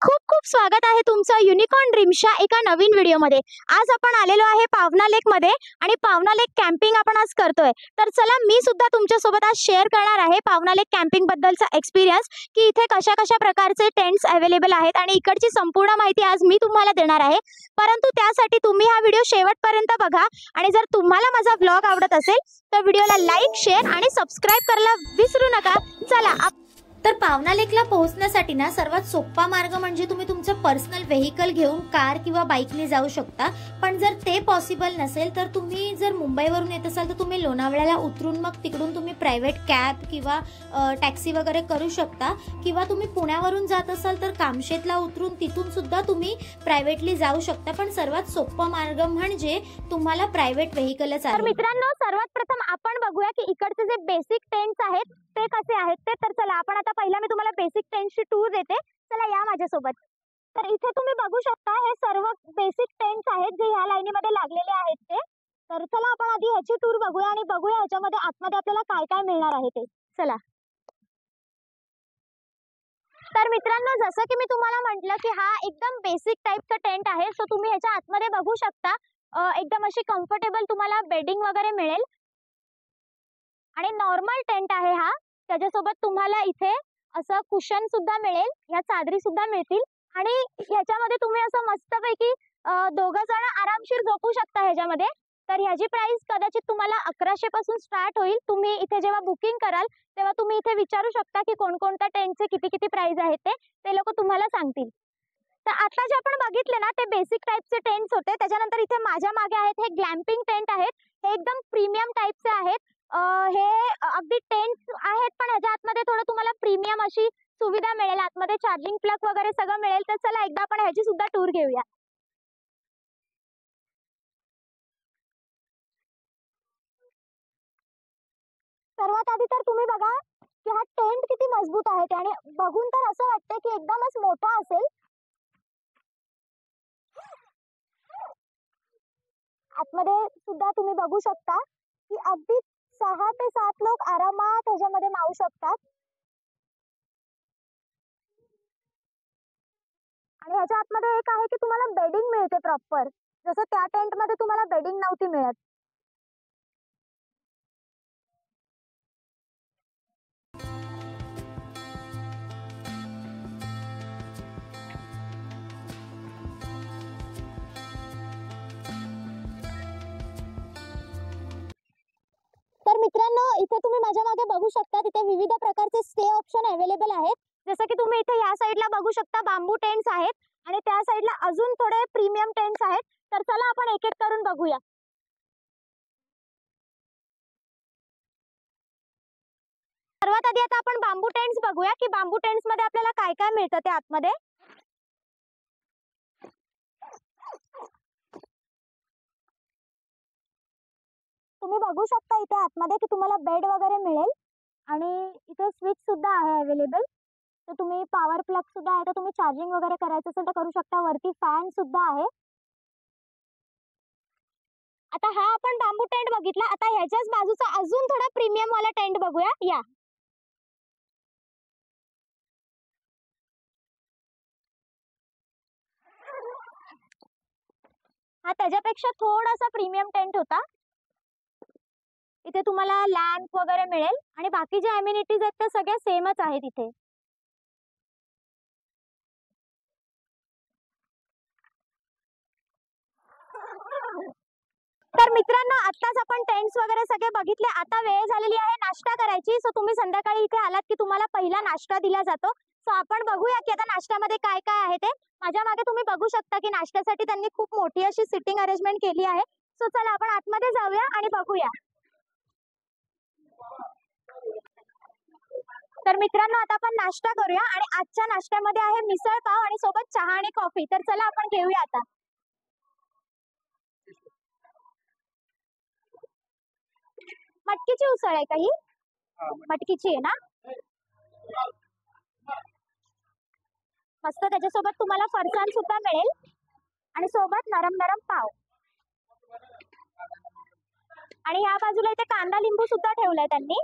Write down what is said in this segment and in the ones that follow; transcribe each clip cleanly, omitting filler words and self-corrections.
खूप खूप स्वागत आहे तुमचं युनिकॉर्न ड्रीम्सच्या एका नवीन व्हिडिओमध्ये। आज आपण आलेलो आहे पावना लेकमध्ये आणि पावना लेक कॅम्पिंग आपण आज करतोय। तर चला मी सुद्धा तुमच्यासोबत आज शेअर करणार आहे पावना लेक कॅम्पिंग बद्दलचा एक्सपिरियन्स, की इथे कशा प्रकारचे टेंट्स अवेलेबल आहेत आणि इकडची संपूर्ण माहिती आज मी तुम्हाला देणार आहे। परंतु त्यासाठी तुम्ही हा व्हिडिओ शेवटपर्यंत बघा आणि जर तुम्हाला माझा व्लॉग आवडत असेल तर व्हिडिओला लाईक, शेअर आणि सबस्क्राइब करायला विसरू नका। चला तर पावना लेकला पोहोचण्यासाठी ना सर्वात सोपा मार्ग म्हणजे तुम्ही तुमचं पर्सनल व्हेकल घेऊन कार किंवा बाईकने जाऊ शकता। पण जर ते पॉसिबल नसेल तर तुम्ही जर मुंबईवरून येत असाल तर तुम्ही लोणावळ्याला उतरून मग तिकडून तुम्ही प्रायव्हेट कॅब किंवा टॅक्सी वगैरे करू शकता, किंवा तुम्ही पुण्यावरून जात असाल तर कामशेतला उतरून तिथून सुद्धा तुम्ही प्रायव्हेटली जाऊ शकता। पण सर्वात सोपा मार्ग म्हणजे तुम्हाला प्रायव्हेट व्हेकलच आहे। तर मित्रांनो, सर्वात प्रथम आपण बघूया की इकडचे जे बेसिक टेंट्स आहेत ते कसे आहेत ते। तर चला आपण आता पहिला मी तुम्हाला बेसिक टेंट्सची टूर देते। चला या माझ्यासोबत। तर इथे तुम्ही बघू शकता हे सर्व बेसिक टेंट्स आहेत जे ह्या लाईनीमध्ये लागलेले आहेत ते। तर चला आपण आधी ह्याची टूर बघूया आणि बघूया ह्याच्यामध्ये आतमध्ये आपल्याला काय काय मिळणार आहे ते। चला। तर मित्रांनो, जसं की मी तुम्हाला म्हटलं की हा एकदम बेसिक टाइपचा टेंट आहे। सो तुम्ही ह्याच्या आतमध्ये बघू शकता एकदम अशी कम्फर्टेबल तुम्हाला बेडिंग वगैरे मिळेल आणि नॉर्मल टेंट आहे हा। त्याच्यासोबत तुम्हाला इथे असं कुशन सुद्धा मिळेल, ह्या चादरी सुद्धा मिळतील आणि ह्याच्यामध्ये तुम्ही असं मस्तपैकी दोघं जण आरामशीर झोपू शकता ह्याच्यामध्ये। तर ह्याची प्राइस कदाचित तुम्हाला 1100 पासून स्टार्ट होईल। तुम्ही इथे जेव्हा बुकिंग कराल तेव्हा तुम्ही इथे विचारू शकता की कोणकोणत्या टेंटचे किती प्राइस आहेत ते लोक तुम्हाला सांगतील। तर आता जे आपण बघितले ना ते बेसिक टाइपचे टेंट्स होते। त्याच्यानंतर इथे माझ्या मागे आहेत हे ग्लॅम्पिंग टेंट आहेत। हे एकदम प्रीमियम टाइपचे आहेत। हे अगदी टेंट्स आहेत पण ह्याच्या आतमध्ये थोडं तुम्हाला प्रीमियम अशी सुविधा मिळेल, आतमध्ये चार्जिंग प्लग वगैरे सगळं मिळेल। तर चला एकदा आपण ह्याची सुद्धा टूर घेऊया। सर्वात आधी तर तुम्ही बघा की हा टेंट किती मजबूत आहे आणि बघून तर असं वाटतं की एकदमच मोठा असेल। आतमध्ये सुद्धा तुम्ही बघू शकता की अगदी 6 ते 7 लोक आरामात ह्याच्यामध्ये मावू शकतात आणि ह्याच्या आतमध्ये एक आहे की तुम्हाला बेडिंग मिळते प्रॉपर, जसं त्या टेंट मध्ये तुम्हाला बेडिंग नव्हती मिळत। तर मित्रांनो, इथे तुम्ही माझ्या मागे बघू शकता तिथे विविध प्रकारचे स्टे ऑप्शन अवेलेबल आहेत। जसं की तुम्ही इथे या साईडला बघू शकता बांबू टेंट्स आहेत आणि त्या साईडला अजून थोडे प्रीमियम टेंट्स आहेत। तर चला आपण एक एक करून बघूया। सर्वात आधी आता आपण बांबू टेंट्स बघूया की बांबू टेंट्स मध्ये आपल्याला काय काय मिळतं ते आतमध्ये। तुम्ही बघू शकता इथे आतमध्ये की तुम्हाला बेड वगैरे मिळेल आणि इथे स्विच सुद्धा आहे अवेलेबल। तर तुम्ही पॉवर प्लग सुद्धा आहे, तर तुम्ही चार्जिंग वगैरे करायचं असेल तर करू शकता। वरती फॅन सुद्धा आहे। आता हा आपण बांबू टेंट बघितला, आता ह्याच्याच बाजूचा अजून थोडा प्रीमियम वाला टेंट बघूया या। हा त्याच्यापेक्षा थोडासा प्रीमियम टेंट होता। इथे तुम्हाला लॅम्प वगैरे मिळेल आणि बाकी जे अम्युनिटीज आहेत त्या सगळ्या सेमच आहेत इथे। तर मित्रांनो, आत्ताच आपण टेंट्स वगैरे सगळे बघितले। आता वेळ झालेली आहे नाश्ता करायची। सो तुम्ही संध्याकाळी इथे आलात की तुम्हाला पहिला नाश्ता दिला जातो। सो आपण बघूया की आता नाश्त्यामध्ये काय काय आहे ते। माझ्या मागे तुम्ही बघू शकता की नाश्त्यासाठी त्यांनी खूप मोठी अशी सिटिंग अरेंजमेंट केली आहे। सो चला आपण आतमध्ये जाऊया आणि बघूया। तर मित्रांनो, आता आपण नाश्ता करूया आणि आजच्या नाश्त्यामध्ये आहे मिसळ पाव आणि सोबत चहा आणि कॉफी। तर चला आपण घेऊया आता। मटकीची उसळ आहे का ही? मटकीची आहे ना? मस्त, त्याच्यासोबत तुम्हाला फरसाण सुद्धा मिळेल आणि सोबत नरम नरम पाव आणि ह्या बाजूला इथे कांदा लिंबू सुद्धा ठेवलाय त्यांनी।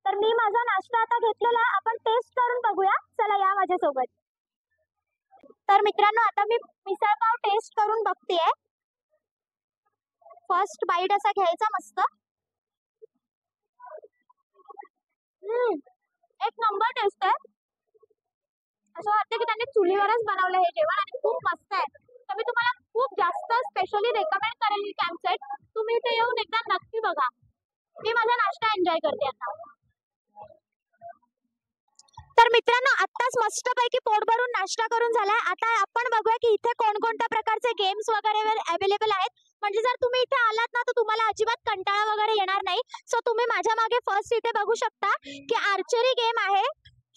तर मी माझा नाश्ता आता घेतलेला, आपण टेस्ट करून बघूया. चला या माझ्यासोबत. तर मित्रांनो, आता मी मिसळ पाव टेस्ट करून बघतेय. फर्स्ट बाईट असा घ्यायचा मस्त. एक नंबर टेस्ट आहे. असं वाटतं की त्यांनी चुलीवरच बनवलं हे जेवण आणि खूप मस्त आहे. तर मी तुम्हाला खूप जास्त स्पेशली रेकमेंड करेल ही कॅम्पसाइट. तुम्ही इथे येऊन एकदा नक्की बघा. मी माझा नाश्ता एन्जॉय करते आता. तर मित्रांनो, आत्ताच मस्तपैकी पोट भरून नाश्ता करून झालाय. आता आपण बघूया की इथे कोणकोणत्या प्रकारचे गेम्स वगैरे अवेलेबल आहेत. म्हणजे जर तुम्ही इथे आलात ना तर तुम्हाला अजिबात कंटाळा वगैरे येणार नाही. सो तुम्ही माझ्या मागे फर्स्ट इथे बघू शकता की आर्चरी गेम आहे,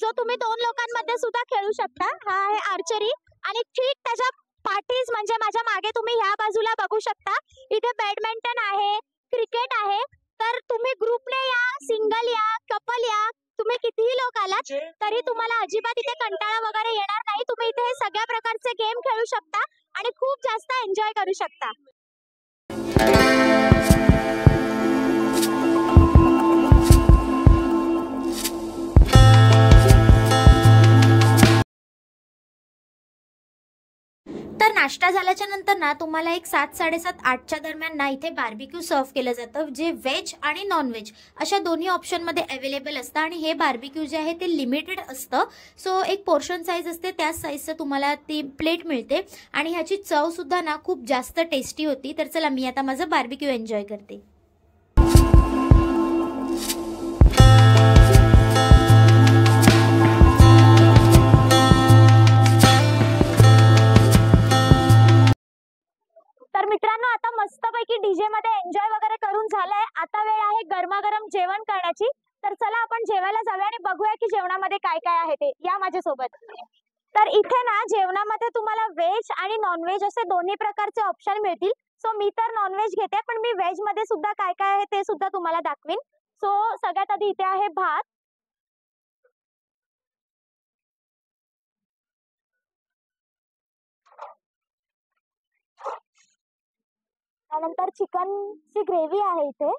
जो तुम्ही 2 लोकांमध्ये सुद्धा खेळू शकता. हा आहे आर्चरी. आणि ठीक त्याच्या पाठीच म्हणजे माझ्या मागे तुम्ही ह्या बाजूला बघू शकता, इथे बॅडमिंटन आहे, क्रिकेट आहे. तर तुम्ही ग्रुपने या, सिंगल या, कपल या, तुम्ही कितीही लोक आलात तरी तुम्हाला अजिबात इथे कंटाळा वगैरे येणार नाही. तुम्ही इथे सगळ्या प्रकारचे गेम खेळू शकता आणि खूप जास्त एन्जॉय करू शकता. तर नाश्ता झाल्याच्या नंतर ना तुम्हाला एक 7, 7:30, 8च्या दरम्यान ना इथे बार्बिक्यू सर्व केलं जातं, जे व्हेज आणि नॉन व्हेज अशा दोन्ही ऑप्शनमध्ये अवेलेबल असतं. आणि हे बार्बिक्यू जे आहे ते लिमिटेड असतं. सो एक पोर्शन साईज असते, त्याच साईजचं तुम्हाला ती प्लेट मिळते आणि ह्याची चव सुद्धा ना खूप जास्त टेस्टी होती. तर चला मी आता माझं बार्बिक्यू एन्जॉय करते. तर मित्रांनो, आता मस्तपैकी डीजे मध्ये एन्जॉय वगैरे करून झालंय. आता वेळ आहे गरमागरम जेवण करण्याची. तर चला आपण जेवायला जाऊया आणि बघूया की जेवणामध्ये काय काय आहे ते. या माझ्यासोबत. तर इथे ना जेवणामध्ये तुम्हाला व्हेज आणि नॉनव्हेज असे दोन्ही प्रकारचे ऑप्शन मिळतील. सो मी तर नॉनव्हेज घेते, पण मी व्हेज मध्ये सुद्धा काय काय आहे ते सुद्धा तुम्हाला दाखवीन. सो सगळ्यात आधी इथे आहे भात, त्यानंतर चिकनची ग्रेव्ही आहे इथे,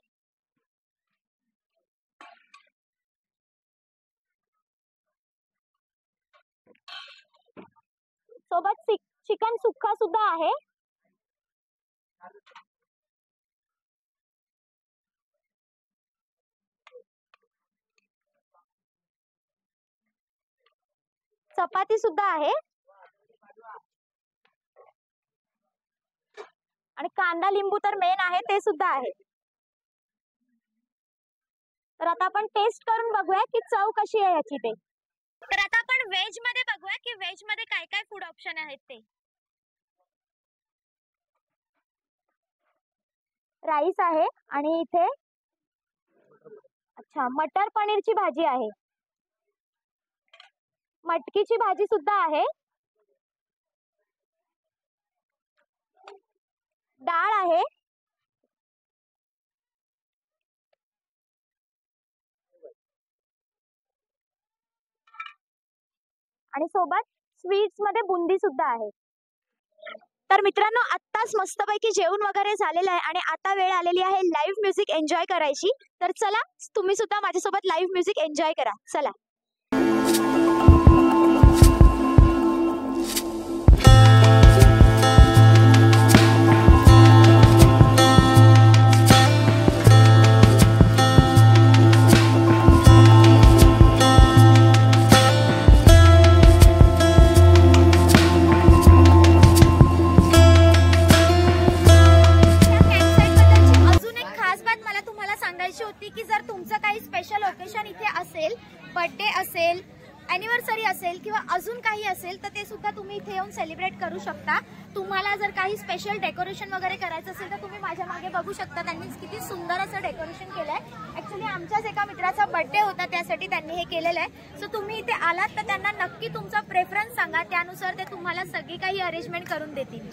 सोबत चिकन सुक्का सुद्धा आहे. चपाती सुद्धा आहे आणि कांदा लिंबू तर मेन आहे ते सुद्धा आहे. तर आता आपण टेस्ट करून बघूया की चव कशी आहे याची ते. तर आता आपण व्हेज मध्ये बघूया की व्हेज मध्ये काय काय फूड ऑप्शन आहेत ते. राईस आहे आणि इथे अच्छा मटर पनीरची भाजी आहे, मटकीची भाजी सुद्धा आहे, डाळ आहे, आणि सोबत स्वीट्स मध्ये बुंदी सुद्धा आहे. तर मित्रांनो, आत्ताच मस्तपैकी जेवण वगैरे झालेलं आहे आणि आता वेळ आलेली आहे लाईव्ह म्युझिक एन्जॉय करायची. तर चला तुम्ही सुद्धा माझ्यासोबत लाईव्ह म्युझिक एन्जॉय करा. चला. की जर तुमचं काही स्पेशल ओकेशन इथे असेल, बर्थडे असेल, ॲनिव्हर्सरी असेल किंवा अजून काही असेल, तर ते सुद्धा तुम्ही इथे येऊन सेलिब्रेट करू शकता. तुम्हाला जर काही स्पेशल डेकोरेशन वगैरे करायचं असेल तर तुम्ही माझ्या मागे बघू शकता. त्यांनी किती सुंदर असं डेकोरेशन केलंय. ॲक्च्युली आमच्याच एका मित्राचा बर्थडे होता, त्यासाठी त्यांनी हे केलेलं आहे. सो तुम्ही इथे आलात तर त्यांना नक्की तुमचा प्रेफरन्स सांगा, त्यानुसार ते तुम्हाला सगळी काही अरेंजमेंट करून देतील.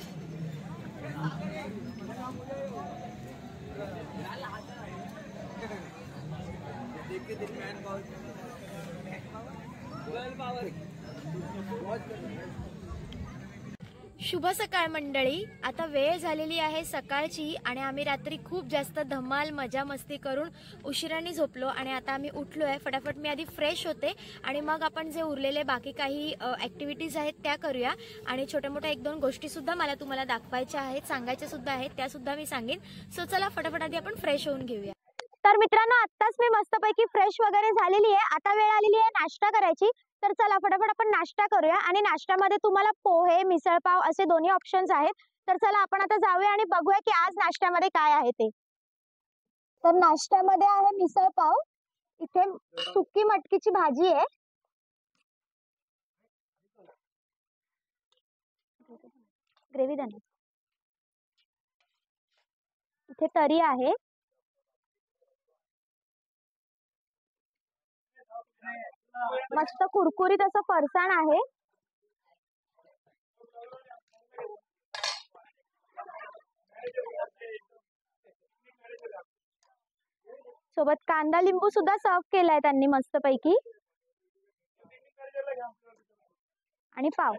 शुभ सकाळ मंडळी. आता वेळ झालेली आहे सकाळची आणि आम्ही रात्री खूप जास्त धमाल मजा मस्ती करून उशिराने झोपलो आणि आता आम्ही उठलोय. फटाफट मी आधी फ्रेश होते आणि मग आपण जे उरलेले बाकी काही ऍक्टिव्हिटीज आहेत त्या करूया आणि छोट्या मोठ्या 1-2 गोष्टी सुद्धा मला तुम्हाला दाखवायच्या आहेत, सांगायच्या सुद्धा आहेत, त्या सुद्धा मी सांगेन. सो चला फटाफट आधी आपण फ्रेश होऊन घेऊया. तर मित्रांनो, आत्ताच मी मस्तपैकी फ्रेश वगैरे झालेली आहे. आता वेळ आलेली आहे नाश्ता करायची. तर चला फटाफट आपण नाश्ता करूया आणि नाश्त्यामध्ये तुम्हाला पोहे, मिसळपाव असे दोन्ही ऑप्शन्स आहेत. तर चला आपण आता जाऊया आणि बघूया की आज नाश्त्यामध्ये काय आहे ते. तर नाश्त्यामध्ये आहे मिसळपाव, इथे सुकी मटकीची भाजी आहे, ग्रेव्ही धने, इथे तरी आहे, मस्त कुरकुरीत असं फरसाण आहे, सोबत कांदा लिंबू सुद्धा सर्व केलाय त्यांनी मस्तपैकी, आणि पाव.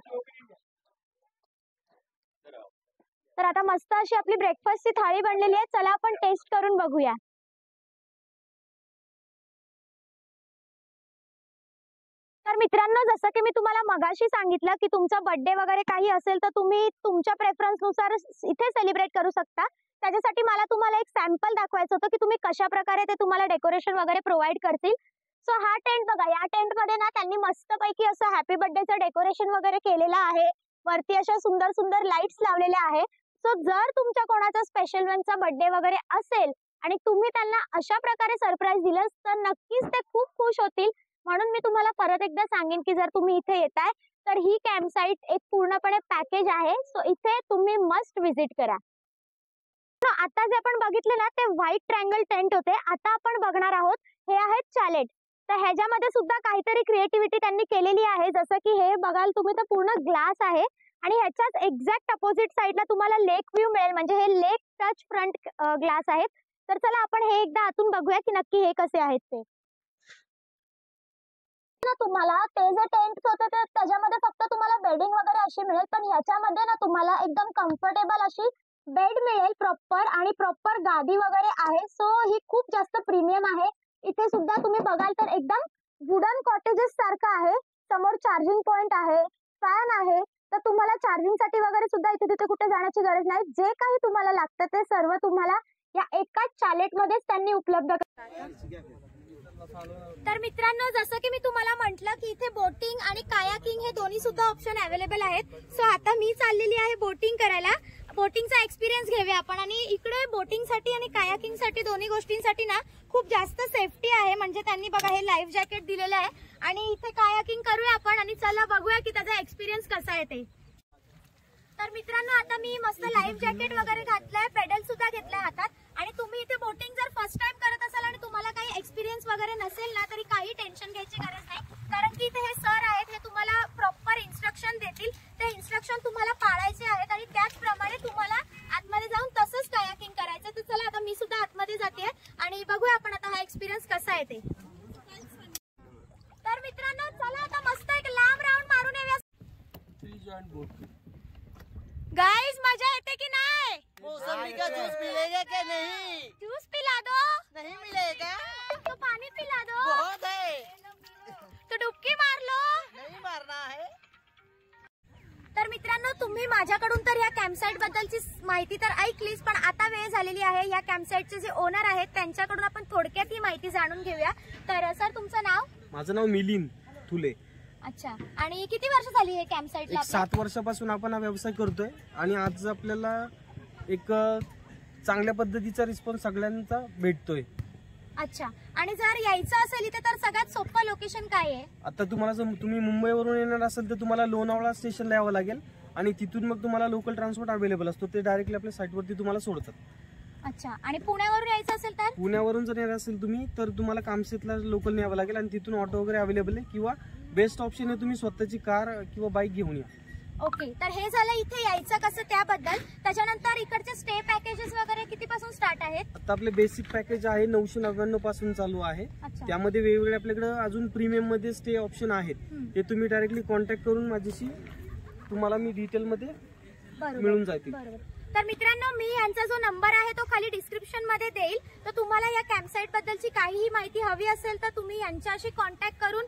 तर आता मस्त अशी आपली ब्रेकफास्टची थाळी बनलेली आहे. चला आपण टेस्ट करून बघूया. तर मित्रांनो, जसं की मी तुम्हाला मगाशी सांगितलं की तुमचा बर्थडे वगैरे काही असेल तर तुम्ही तुमच्या प्रेफरन्सनुसार इथे सेलिब्रेट करू शकता. त्याच्यासाठी मला तुम्हाला एक सॅम्पल दाखवायचं होतं की तुम्ही कशा प्रकारे ते तुम्हाला डेकोरेशन वगैरे प्रोव्हाइड करतील. सो हा टेंट बघा, या टेंट मध्ये ना त्यांनी मस्तपैकी असं हॅपी बर्थडेचं डेकोरेशन वगैरे केलेलं आहे. वरती अशा सुंदर सुंदर लाईट्स लावलेल्या आहे. सो जर तुमच्या कोणाचा स्पेशल वनचा बर्थडे वगैरे असेल आणि तुम्ही त्यांना अशा प्रकारे सरप्राईज दिलं तर नक्कीच ते खूप खुश होतील. म्हणून मी तुम्हाला परत एकदा सांगेन की जर तुम्ही इथे येताय तर ही कॅम्प साईट एक पूर्णपणे पॅकेज आहे. सो इथे तुम्ही मस्ट विजिट करा. आता जे आपण बघितले ना ते व्हाईट ट्रायंगल टेंट होते. आता आपण बघणार आहोत हे आहेत चॅलेट. तर ह्याच्यामध्ये सुद्धा काहीतरी क्रिएटिव्हिटी त्यांनी केलेली आहे. जसं की हे बघाल तुम्ही तर पूर्ण ग्लास आहे आणि ह्याच्याच एक्झॅक्ट अपोजिट साईडला तुम्हाला लेक व्ह्यू मिळेल. म्हणजे हे लेक टच फ्रंट ग्लास आहेत. तर चला आपण हे एकदा आतून बघूया की नक्की हे कसे आहेत ते. तुम्हाला ते जे टेंट होते ते त्याच्यामध्ये फक्त तुम्हाला बेडिंग वगैरे अशी मिळेल, पण ह्याच्यामध्ये ना तुम्हाला एकदम कम्फर्टेबल अशी बेड मिळेल प्रॉपर आणि प्रॉपर गादी वगैरे आहे. सो ही खूप जास्त प्रीमियम आहे. इथे सुद्धा तुम्ही बघाल तर एकदम वुडन कॉटेजेस सारखं आहे. समोर चार्जिंग पॉइंट आहे, फॅन आहे. तर तुम्हाला चार्जिंग साठी वगैरे सुद्धा इथे तिथे कुठे जाण्याची गरज नाही. जे काही तुम्हाला लागतं ते सर्व तुम्हाला या एकाच चॅलेट मध्येच त्यांनी उपलब्ध करतात. तर मित्रांनो, जसं की मी तुम्हाला म्हटलं की इथे बोटिंग आणि कायाकिंग हे दोन्ही सुद्धा ऑप्शन अवेलेबल आहेत. सो आता मी चाललेली आहे बोटिंग करायला. बोटिंगचा एक्सपिरियन्स घेऊया आपण. आणि इकडे बोटिंग साठी आणि कायाकिंग साठी दोन्ही गोष्टींसाठी ना खूप जास्त सेफ्टी आहे. म्हणजे त्यांनी बघा हे लाईफ जॅकेट दिलेलं आहे आणि इथे कायाकिंग करूया आपण आणि चला बघूया की त्याचा एक्सपिरियन्स कसा आहे ते. तर मित्रांनो, आता मी मस्त लाईफ जॅकेट वगैरे घातलंय, पेडल सुद्धा घेतलाय हातात. आणि तुम्ही इथे बोटिंग जर फर्स्ट टाइम करत असाल आणि तुम्हाला काही एक्सपिरियन्स वगैरे नसेल ना तरी काही टेन्शन घ्यायची गरज नाही. कारण की इथे हे सर आहेत, हे तुम्हाला प्रॉपर इन्स्ट्रक्शन देतील. ते इन्स्ट्रक्शन तुम्हाला पाळायचे आहेत आणि त्याचप्रमाणे तुम्हाला आतमध्ये जाऊन तसंच कायाकिंग करायचं. तर चला आता मी सुद्धा आतमध्ये जाते आणि बघूया आपण आता हा एक्सपिरियन्स कसा आहे ते. तर मित्रांनो, चला आता मस्त एक लांब राऊंड मारून येऊया. गाइस, मजा येते की नाही? मौसमी का जूस मिलेगा क्या? नहीं, जूस पिला दो. नहीं मिलेगा. तो पानी पिला दो. बहुत है, तो डुबकी मार लो. नहीं मारना है. तर मित्रांनो, तुम्ही माझ्याकडून तर या कॅम्पसाइट बद्दलची माहिती तर ऐकलीच, पण आता वेळ झालेली आहे या कॅम्पसाइटचे जे ओनर आहेत त्यांच्याकडून आपण थोडक्यात ही माहिती जाणून घेऊया. तर सर, तुमचं नाव? माझं नाव मिलिंद तुले. अच्छा, आणि किती वर्ष झाली हे कॅम्पसाइटला? 7 वर्षापासून आपण हा व्यवसाय करतोय आणि आज आपल्याला एक चांगल्या पद्धतीचा रिस्पॉन्स सगळ्यांचा भेटतोय. अच्छा, आणि जर यायचं असेल इथे तर सगळ्यात सोपं लोकेशन काय आहे? आता तुम्हाला जर तुम्ही मुंबईवरून येणार असेल तर तुम्हाला लोणावळा स्टेशनला यावं लागेल आणि तिथून मग तुम्हाला लोकल ट्रान्सपोर्ट अवेलेबल असतो. ते डायरेक्टली आपल्या साईटवरती तुम्हाला सोडतात. अच्छा, आणि पुण्यावरून यायचं असेल तर? पुण्यावरून जर येणार असेल तुम्ही तर तुम्हाला कामशेतला लोकल यावं लागेल आणि तिथून ऑटो वगैरे अवेलेबल आहे, किंवा बेस्ट ऑप्शन आहे तुम्ही स्वतःची कार किंवा बाईक घेऊन या. ओके, तर हे झालं इथे यायचं कसं त्याबद्दल. त्याच्यानंतर इकडचे स्टे पॅकेजेस वगैरे कितीपासून स्टार्ट आहेत? आता आपले बेसिक पॅकेज आहे 999 पासून चालू आहे. त्यामध्ये वेगवेगळे आपल्याकडे अजून प्रीमियम मध्ये स्टे ऑप्शन आहेत. ते तुम्ही डायरेक्टली कॉन्टॅक्ट करून माझ्याशी तुम्हाला मी डिटेल मध्ये मिळून जातील. बरोबर. तर मित्रांनो, मी यांचा जो नंबर आहे तो खाली डिस्क्रिप्शन मध्ये देईल. तर तुम्हाला या कॅम्पसाईट बद्दलची काहीही माहिती हवी असेल तर तुम्ही यांच्याशी कॉन्टॅक्ट करून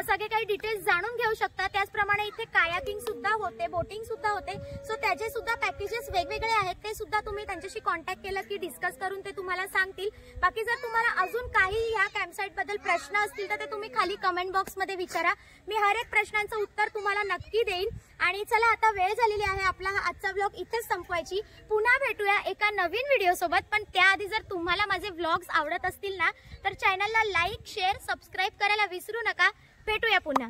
सगळे काही डिटेल्स जाणून घेऊ शकता. त्याचप्रमाणे इथे कायाकिंग सुद्धा होते, बोटिंग सुद्धा होते. सो त्याचे सुद्धा पॅकेजेस वेगवेगळे आहेत, ते सुद्धा तुम्ही त्यांच्याशी कॉन्टॅक्ट केलं की डिस्कस करून ते तुम्हाला सांगतील. बाकी जर तुम्हाला अजून काही या कॅम्पसाईट बद्दल प्रश्न असतील तर ते तुम्ही खाली कमेंट बॉक्स मध्ये विचारा. मी हर एक प्रश्नांचं उत्तर तुम्हाला नक्की देईन. आणि चला, आता वेळ झालेली आहे आपला आजचा व्लॉग इथेच संपवायची. पुन्हा भेटूया एका नवीन व्हिडिओ सोबत. पण त्याआधी जर तुम्हाला माझे व्लॉग्स आवडत असतील ना तर चॅनलला लाईक, शेअर, सबस्क्राईब करायला विसरू नका. भेटूया पुन्हा.